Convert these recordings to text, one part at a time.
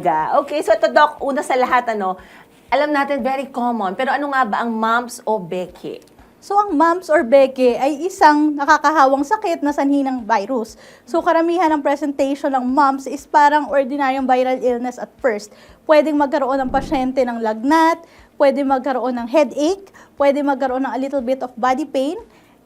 talaga. Okay, so ito, Doc, una sa lahat, alam natin, very common. Pero ano nga ba ang mumps o beke? So, ang mumps or beke ay isang nakakahawang sakit na sanhi ng virus. So, karamihan ng presentation ng mumps is parang ordinaryong viral illness at first. Pwedeng magkaroon ng pasyente ng lagnat, pwede magkaroon ng headache, pwede magkaroon ng a little bit of body pain.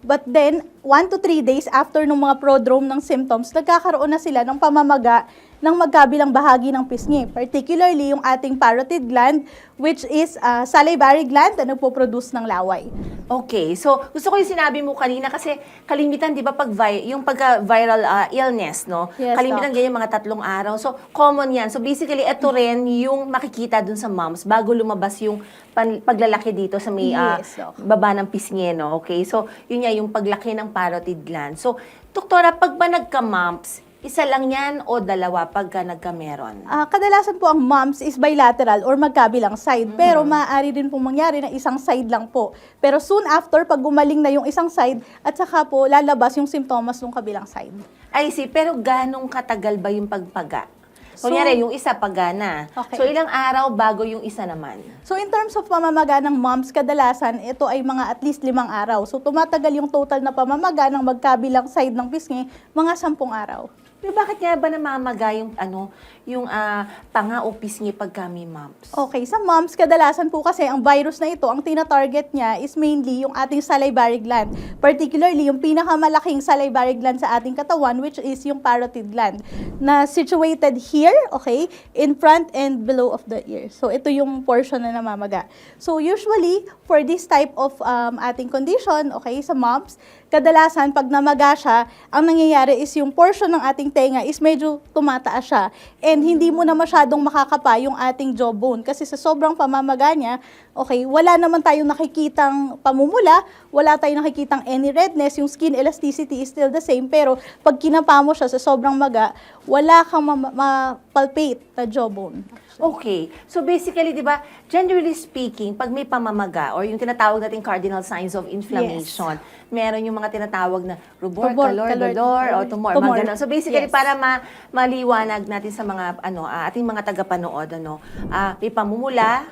But then, 1 to 3 days after ng mga prodrome ng symptoms, nagkakaroon na sila ng pamamaga ng magkabilang bahagi ng pisngi. Particularly yung ating parotid gland, which is salivary gland na nagpo-produce ng laway. Okay, so gusto ko yung sinabi mo kanina kasi kalimitan, di ba, pag yung pagka-viral illness, no? Yes, kalimitan Doc. ganyan mga 3 araw. So, common yan. So, basically, ito rin yung makikita dun sa moms bago lumabas yung paglalaki dito sa may Yes, Doc. baba ng pisngi, no? Okay, so, yun nga yung paglaki ng parotid gland. So, doktora, pag ba nagka-mumps, isa lang yan o dalawa pagka nagka-meron? Kadalasan po ang mumps is bilateral or magkabilang side. Pero maaari din pong mangyari na isang side lang po. Pero soon after, pag gumaling na yung isang side, at saka po lalabas yung simptomas ng kabilang side. I see, pero ganong katagal ba yung pagpaga? So, Kunyari, yung isa pagana. Okay. So, ilang araw bago yung isa naman? So in terms of pamamaga ng mumps, kadalasan ito ay mga at least 5 araw. So tumatagal yung total na pamamaga ng magkabilang side ng pisngi, mga 10 araw. Pero bakit nga ba namamaga yung, panga o pisngi pagka may mumps? Okay, sa mumps, kadalasan po kasi ang virus na ito, ang tina-target niya is mainly yung ating salivary gland. Particularly, yung pinakamalaking salivary gland sa ating katawan, which is yung parotid gland, na situated here, okay, in front and below of the ear. So, ito yung portion na namamaga. So, usually, for this type of ating condition, okay, sa mumps, kadalasan, pag namaga siya, ang nangyayari is yung portion ng ating tenga is medyo tumataas siya. And hindi mo na masyadong makakapa yung ating jawbone. Kasi sa sobrang pamamaga niya, okay, wala naman tayong nakikitang pamumula, wala tayong nakikitang any redness, yung skin elasticity is still the same, pero pag kinapa mo siya sa sobrang maga, wala kang ma-palpate na jawbone. Okay. So basically, di ba, generally speaking, pag may pamamaga or yung tinatawag nating cardinal signs of inflammation, meron yung mga tinatawag na rubor, calor, dolor, o tumor, mga ganun. So basically, Yes. para maliwanag natin sa mga, ating mga tagapanood, may pamumula.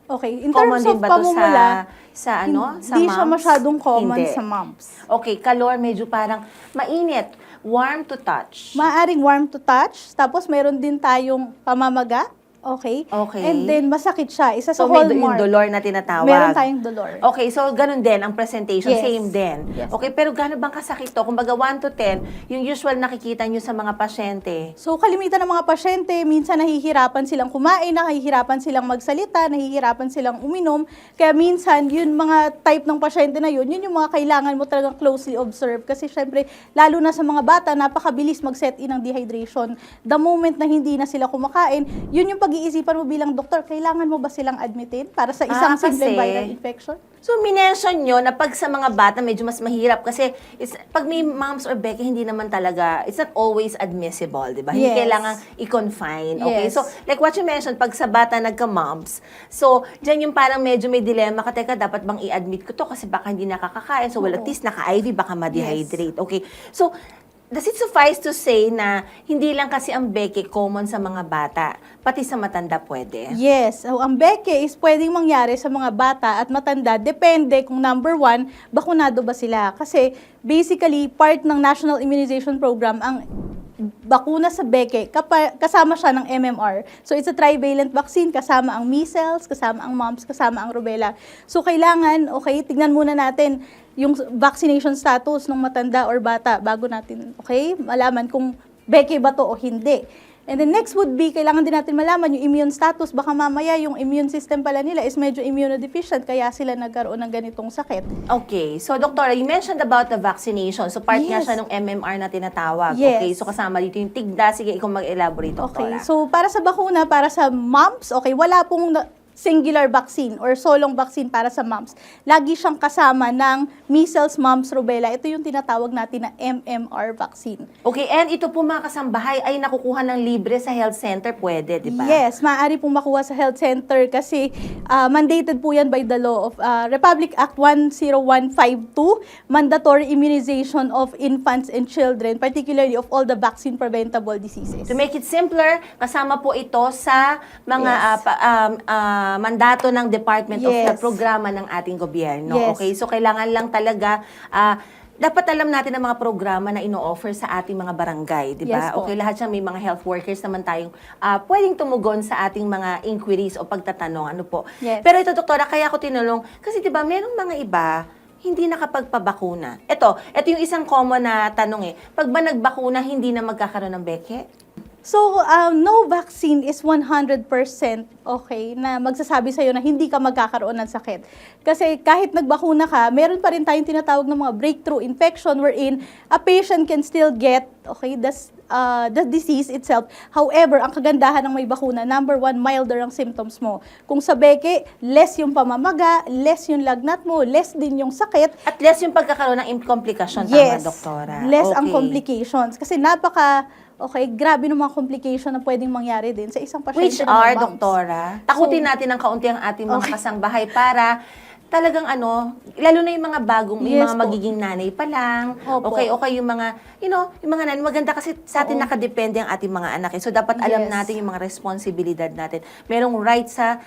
Okay, in Common terms din of ba to pamumula, sa hindi siya mumps? masyadong common Hindi. sa mumps. Okay, calor, medyo parang mainit, warm to touch. Maaring warm to touch, tapos meron din tayong pamamaga, okay? Okay. And then masakit siya, isa sa So may yung hallmark. dolor na tinatawag. Meron tayong dolor. Okay, so ganun din ang presentation, Yes. same din. Yes. Okay, pero gaano bang kasakit to? Kumbaga 1 to 10, yung usual nakikita nyo sa mga pasyente. So kalimitan ng mga pasyente, minsan nahihirapan silang kumain, nahihirapan silang magsalita, nahihirapan silang uminom. Kaya minsan, yun mga type ng pasyente na yun yung mga kailangan mo talagang closely observe. Kasi syempre, lalo na sa mga bata, napakabilis mag-set in ng dehydration. The moment na hindi na sila kumakain, yun yung pag-iisipan mo bilang doktor, kailangan mo ba silang admitin para sa isang simple Kasi viral infection? So, minention nyo na pag sa mga bata, medyo mas mahirap kasi pag may mumps or beke, hindi naman talaga, it's not always admissible, di ba? Hindi Yes. kailangan i-confine. Okay, Yes. so like what you mentioned, pag sa bata nagka-mumps, so dyan yung parang medyo may dilemma ka, teka, dapat bang i-admit ko to kasi baka hindi nakakakain, so well, at least naka-IV, baka ma-dehydrate. Okay, so does it suffice to say na hindi lang kasi ang beke common sa mga bata, pati sa matanda pwede? Yes. So, ang beke is pwedeng mangyari sa mga bata at matanda. Depende kung number 1, bakunado ba sila. Kasi basically, part ng National Immunization Program, ang bakuna sa beke, kasama siya ng MMR. So, it's a trivalent vaccine, kasama ang measles, kasama ang mumps, kasama ang rubella. So, kailangan, okay, tignan muna natin yung vaccination status ng matanda or bata bago natin, okay, malaman kung beke ba to o hindi. And then next would be, kailangan din natin malaman yung immune status. Baka mamaya yung immune system pala nila is medyo immunodeficient, kaya sila nagkaroon ng ganitong sakit. Okay. So, Doktora, you mentioned about the vaccination. So, part nga Yes. siya ng MMR na tinatawag. Yes. Okay. So, kasama dito yung tigda. Sige, ikaw mag-elaborate, Okay, Doktora. so para sa bakuna, para sa mumps, okay, wala pong singular vaccine or solong vaccine para sa mumps, lagi siyang kasama ng measles, mumps, rubella. Ito yung tinatawag natin na MMR vaccine. Okay, and ito po mga kasambahay ay nakukuha ng libre sa health center, pwede, di ba? Yes, maaari pong makuha sa health center kasi mandated po yan by the law of Republic Act 10152, mandatory immunization of infants and children, particularly of all the vaccine-preventable diseases. To make it simpler, kasama po ito sa mga Yes. mandato ng Department of Yes. Health programa ng ating gobyerno. Yes. Okay, so kailangan lang talaga dapat alam natin ang mga programa na ino-offer sa ating mga barangay, di ba? Yes po. Okay, lahat siya may mga health workers naman tayong pwedeng tumugon sa ating mga inquiries o pagtatanong, ano po. Yes. Pero ito, doktora, kaya ako tinulong kasi di ba, merong mga iba hindi nakapagpabakuna. Ito yung isang common na tanong eh. Pag ba nagbakuna, hindi na magkakaroon ng beke? So, no vaccine is 100% okay na magsasabi sa'yo na hindi ka magkakaroon ng sakit. Kasi kahit nagbakuna ka, meron pa rin tayong tinatawag ng mga breakthrough infection wherein a patient can still get the disease itself. However, ang kagandahan ng may bakuna, number one, milder ang symptoms mo. Kung sa beke, less yung pamamaga, less yung lagnat mo, less din yung sakit. At less yung pagkakaroon ng komplikasyon, Yes, tama, doktora? less ang Okay. complications. Kasi grabe ng mga complication na pwedeng mangyari din sa isang pasyente Which na may are, mumps. doktora, takutin natin ng kaunti ang ating mga kasangbahay para talagang lalo na yung mga bagong, yung Yes mga po. magiging nanay pa lang. Opo. Okay, yung mga, yung mga nanay, maganda kasi sa atin nakadepende ang ating mga anak. So, dapat alam Yes. natin yung mga responsibilidad natin. Merong right sa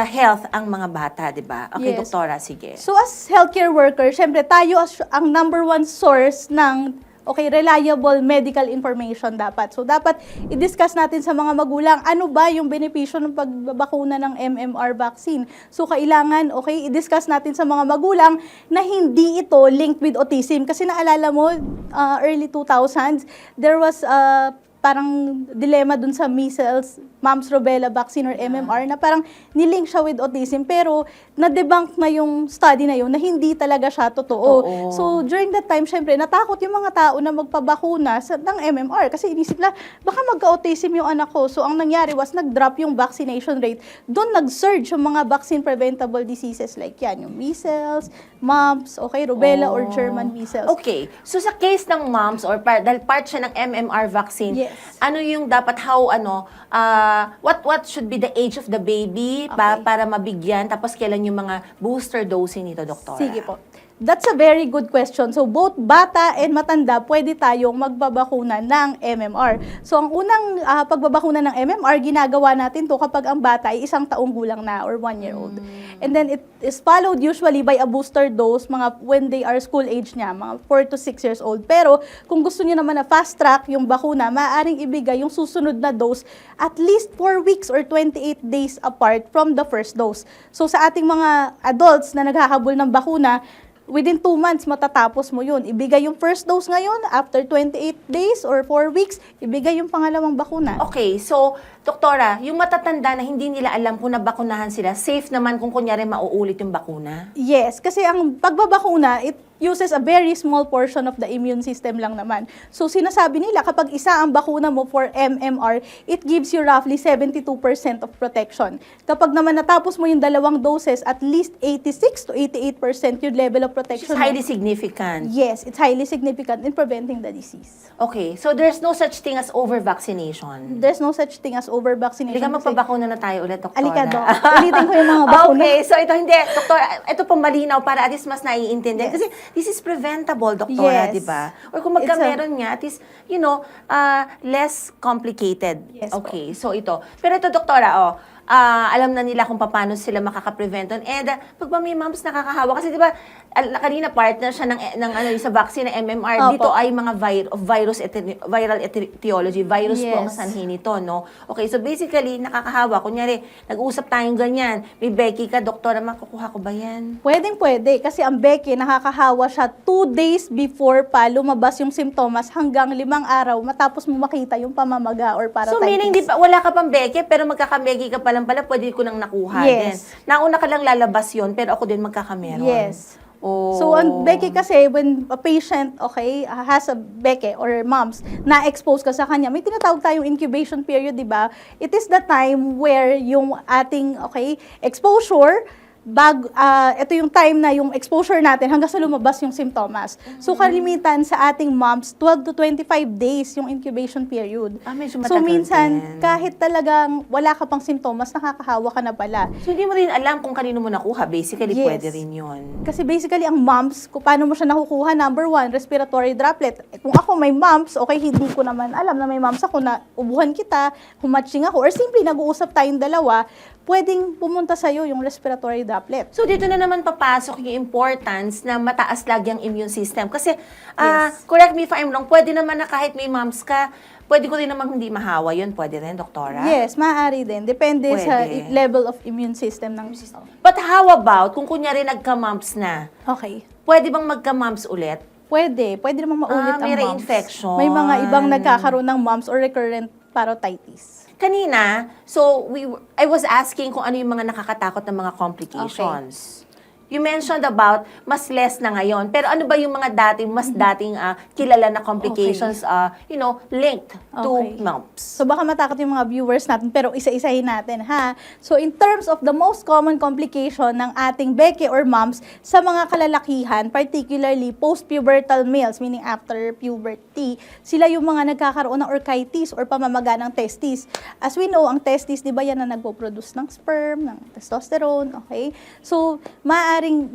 health ang mga bata, di ba? Okay, Yes. doktora, sige. So as healthcare worker, syempre tayo ang number one source ng reliable medical information dapat. So dapat i-discuss natin sa mga magulang ano ba yung benepisyo ng pagbabakuna ng MMR vaccine. So kailangan i-discuss natin sa mga magulang na hindi ito linked with autism kasi naalala mo early 2000s there was parang dilema dun sa measles, mumps, rubella vaccine or MMR na parang nilink siya with autism pero na-debunk na yung study na yun na hindi talaga siya totoo. Oo. So during that time, syempre, natakot yung mga tao na magpabakuna ng MMR kasi inisip na baka magka-autism yung anak ko. So ang nangyari was nag-drop yung vaccination rate. Doon nag-surge yung mga vaccine-preventable diseases like yan, yung measles, mumps, rubella or German measles. Okay. So sa case ng moms or dahil part siya ng MMR vaccine, Yes. ano yung dapat what should be the age of the baby Okay. para mabigyan tapos kailan yung mga booster dosing nito, doktora? Sige po. That's a very good question. So, both bata and matanda, pwede tayong magbabakuna ng MMR. So, ang unang pagbabakuna ng MMR, ginagawa natin to kapag ang bata ay 1 taong gulang na or 1-year-old. And then, it is followed usually by a booster dose when they are school age niya, mga 4 to 6 years old. Pero, kung gusto niyo naman na fast track yung bakuna, maaaring ibigay yung susunod na dose at least 4 weeks or 28 days apart from the first dose. So, sa ating mga adults na naghahabol ng bakuna, within 2 months, matatapos mo yun. Ibigay yung first dose ngayon, after 28 days or 4 weeks, ibigay yung pangalawang bakuna. Okay, so, doktora, yung matatanda na hindi nila alam kung nabakunahan sila, safe naman kung kunyari mauulit yung bakuna? Yes, kasi ang pagbabakuna, it uses a very small portion of the immune system lang naman. So, sinasabi nila, kapag isa ang bakuna mo for MMR, it gives you roughly 72% of protection. Kapag naman natapos mo yung 2 doses, at least 86 to 88% yung level of Which protection. is highly significant. Yes, it's highly significant in preventing the disease. Okay, so there's no such thing as over-vaccination. There's no such thing as over-vaccination. Halika, kasi- magpabakuna na tayo ulit, doktora. Alika, Dok. Ulitin ko yung mga bakuna. Okay, so ito hindi, doktor, ito po malinaw para at least mas naiintindihan. Kasi this is preventable, doktora, Yes. di ba? Or kung magka It's a- meron nga, at least, less complicated. Yes po. Okay, so ito. Pero ito, doktora, alam na nila kung paano sila makaka-prevent on. And pag ba may moms nakakahawa, kasi di ba, kanina partner siya ng sa vaccine na MMR, Opo. dito ay mga viral etiology, virus po ang Yes. sanhi nito, no? Okay, so basically, nakakahawa. Kunyari, nag-uusap tayong ganyan, may Becky ka, doktora, makukuha ko ba yan? Pwede. Kasi ang Becky, nakakahawa siya 2 days before pa lumabas yung simptomas hanggang 5 araw matapos mo makita yung pamamaga or So paratitis. meaning, wala ka pang Becky, pero magkakamegi ka pa lang pala, pwede ko nang nakuha din. Yes. Nauna ka lang lalabas yon pero ako din magkakameron. Yes. Oh. So, ang beke kasi, when a patient, okay, has a beke or mumps, na-expose ka sa kanya, may tinatawag tayong incubation period, di ba? It is the time where yung ating, okay, exposure, ito yung time na yung exposure natin hanggang sa lumabas yung simptomas. So, kalimitan sa ating moms, 12 to 25 days yung incubation period. Medyo So, matagal minsan, din. kahit talagang wala ka pang simptomas, nakakahawa ka na pala. So, hindi mo rin alam kung kanino mo nakuha. Basically, Yes. pwede rin yun. Kasi basically, ang mumps, kung paano mo siya nakukuha, number one, respiratory droplet. Kung ako may mumps, okay, hindi ko naman alam na may mumps ako, na ubuhan kita, humatching ako, or simply nag-uusap tayong dalawa, pwedeng pumunta sa'yo yung respiratory droplet. So, dito na naman papasok yung importance na mataas lagi ang immune system. Kasi, Yes. correct me if I'm wrong, pwede naman na kahit may mumps ka, pwede ko rin namang hindi mahawa yun. Pwede rin, doktora? Yes, maaari din. Depende sa Pwede. level of immune system ng But how about kung kunyari nagka-mumps na, Okay. pwede bang magka-mumps ulit? Pwede. Pwede namang maulit ang may mumps. reinfection. May mga ibang nagkakaroon ng mumps or recurrent parotitis. Kanina, so I was asking kung ano yung mga nakakatakot na mga complications. You mentioned about mas less na ngayon. Pero ano ba yung mga dating kilala na complications, linked to Okay. mumps? So baka matakot yung mga viewers natin, pero isa-isahin natin, ha? So in terms of the most common complication ng ating beke or mumps sa mga kalalakihan, particularly post-pubertal males, meaning after puberty, sila yung mga nagkakaroon ng orchitis or pamamaga ng testis. As we know, ang testis, di ba yan na nagpo-produce ng sperm, ng testosterone, okay? So,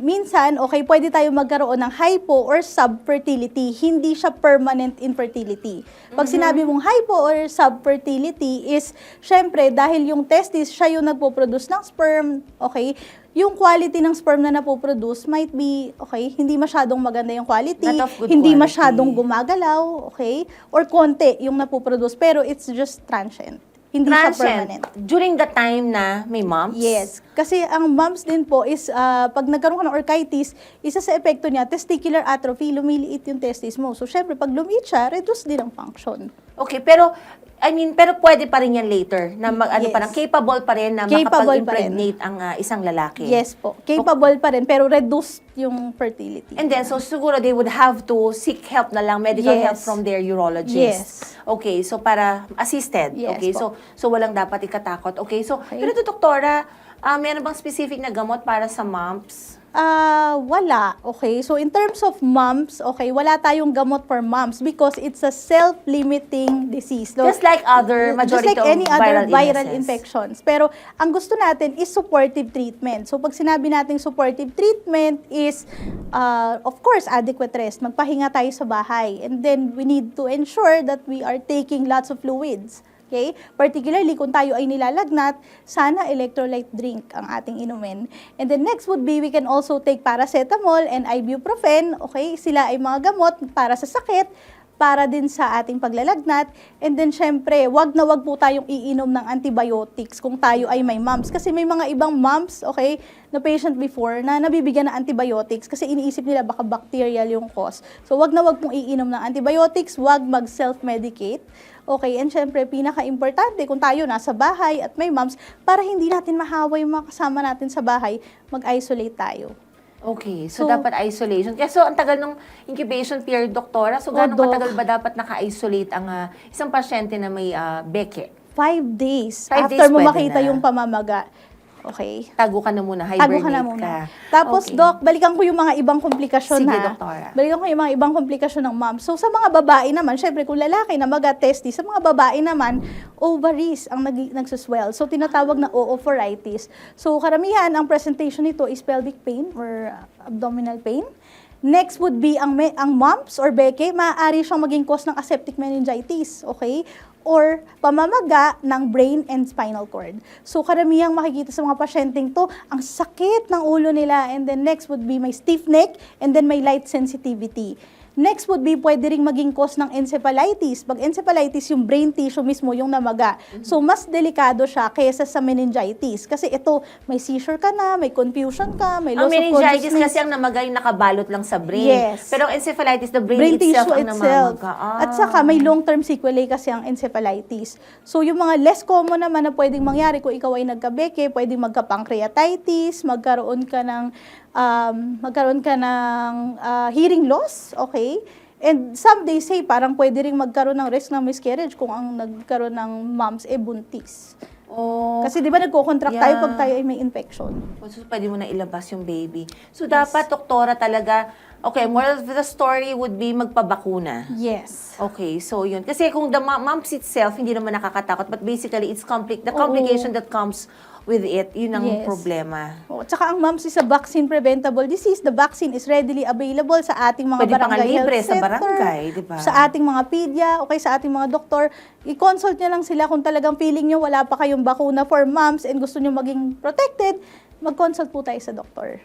minsan, okay, pwede tayo magkaroon ng hypo or subfertility. Hindi siya permanent infertility. Pag sinabi mong hypo or subfertility is, syempre, dahil yung testis, siya yung nagpo-produce ng sperm, okay, yung quality ng sperm na napoproduce might be, okay, hindi masyadong maganda yung quality, Not of good hindi quality. masyadong gumagalaw, okay, or konti yung napoproduce, pero it's just transient. Hindi siya permanent. During the time na may mumps? Yes. Kasi ang mumps din po is, pag nagkaroon ka ng orchitis, isa sa epekto niya, testicular atrophy, lumiliit yung testis mo. So, syempre, pag lumiit siya, reduce din ang function. Okay, pero pero pwede pa rin yan later na Yes. parang capable pa rin na Capable makapag-impregnate ang isang lalaki. Yes po. Capable pa rin, pero reduce yung fertility. And then, so siguro they would have to seek help na lang, medical Yes. help from their urologist. Yes. Okay, so para assisted. Yes Okay, po. so walang dapat ikatakot. Okay, so Okay. pero to, doktora, meron bang specific na gamot para sa mumps? Wala. Okay? So, in terms of mumps, okay, wala tayong gamot for mumps because it's a self-limiting disease. So, Just like other majority just like of any other viral illnesses. infections. Pero, ang gusto natin is supportive treatment. So, pag sinabi nating supportive treatment is, of course, adequate rest. Magpahinga tayo sa bahay. And then, we need to ensure that we are taking lots of fluids. Okay? Particularly kung tayo ay nilalagnat, sana electrolyte drink ang ating inumin. And then next would be, we can also take paracetamol and ibuprofen. Okay? Sila ay mga gamot para sa sakit, para din sa ating paglalagnat. And then, syempre, wag na wag po tayong iinom ng antibiotics kung tayo ay may mumps. Kasi may mga ibang mumps, okay, na patient before na nabibigyan ng antibiotics kasi iniisip nila baka bacterial yung cause. So, wag na wag pong iinom ng antibiotics, wag mag-self-medicate. Okay, and syempre, pinaka-importante kung tayo nasa bahay at may mumps, para hindi natin mahawa yung mga kasama natin sa bahay, mag-isolate tayo. Okay, so, So, dapat isolation. Kaya so, ang tagal ng incubation period, doktora. So, gano'ng Doc. katagal ba dapat naka-isolate ang isang pasyente na may beke? 5 days 5 after days mo pwede makita na. yung pamamaga. Okay? Tago ka na muna, Tago hibernate ka na muna. ka. Tapos, Okay. Doc, balikan ko yung mga ibang komplikasyon Sige, ha. doktora. Balikan ko yung mga ibang komplikasyon ng mom. So, sa mga babae naman, syempre, kung lalaki na mag-testy, sa mga babae naman, ovaries ang nagsuswell. So, tinatawag na oophoritis. So, karamihan, ang presentation nito is pelvic pain or abdominal pain. Next would be ang mumps or beke, maaari siyang maging cause ng aseptic meningitis, okay? Or pamamaga ng brain and spinal cord. So, karamihang makikita sa mga pasyenteng to, ang sakit ng ulo nila. And then next would be may stiff neck and then may light sensitivity. Next would be pwede ring maging cause ng encephalitis. Pag encephalitis, yung brain tissue mismo yung namaga. So, mas delikado siya kaysa sa meningitis. Kasi ito, may seizure ka na, may confusion ka, may loss Ang of meningitis consciousness. kasi ang namaga yung nakabalot lang sa brain. Yes. Pero ang encephalitis, the brain, Brain itself tissue ang itself. namamaga. At saka may long-term sequelae kasi ang encephalitis. So yung mga less common naman na pwedeng mangyari kung ikaw ay nagkabeke, pwedeng magka-pancreatitis, magkaroon ka ng magkaroon ka ng hearing loss, okay? And some they say parang pwede ring magkaroon ng risk ng miscarriage kung ang nagkaroon ng moms buntis. Oh, Kasi di ba nagko-contract tayo yeah. pag tayo ay may infection? So, pwede mo na ilabas yung baby. So, dapat, doktora talaga, okay, moral of the story would be magpabakuna. Yes. Okay, so yun. Kasi kung the mumps itself, hindi naman nakakatakot, but basically, it's the complication that comes with it, yun ang Yes. problema. Oh, tsaka ang mumps is a vaccine-preventable disease. The vaccine is readily available sa ating mga Pwede pa nga barangay libre health sa center, barangay, di ba? sa ating mga pedya, okay, sa ating mga doktor. I-consult nyo lang sila kung talagang feeling nyo wala pa kayong bakuna for moms and gusto nyo maging protected, mag-consult po tayo sa doktor.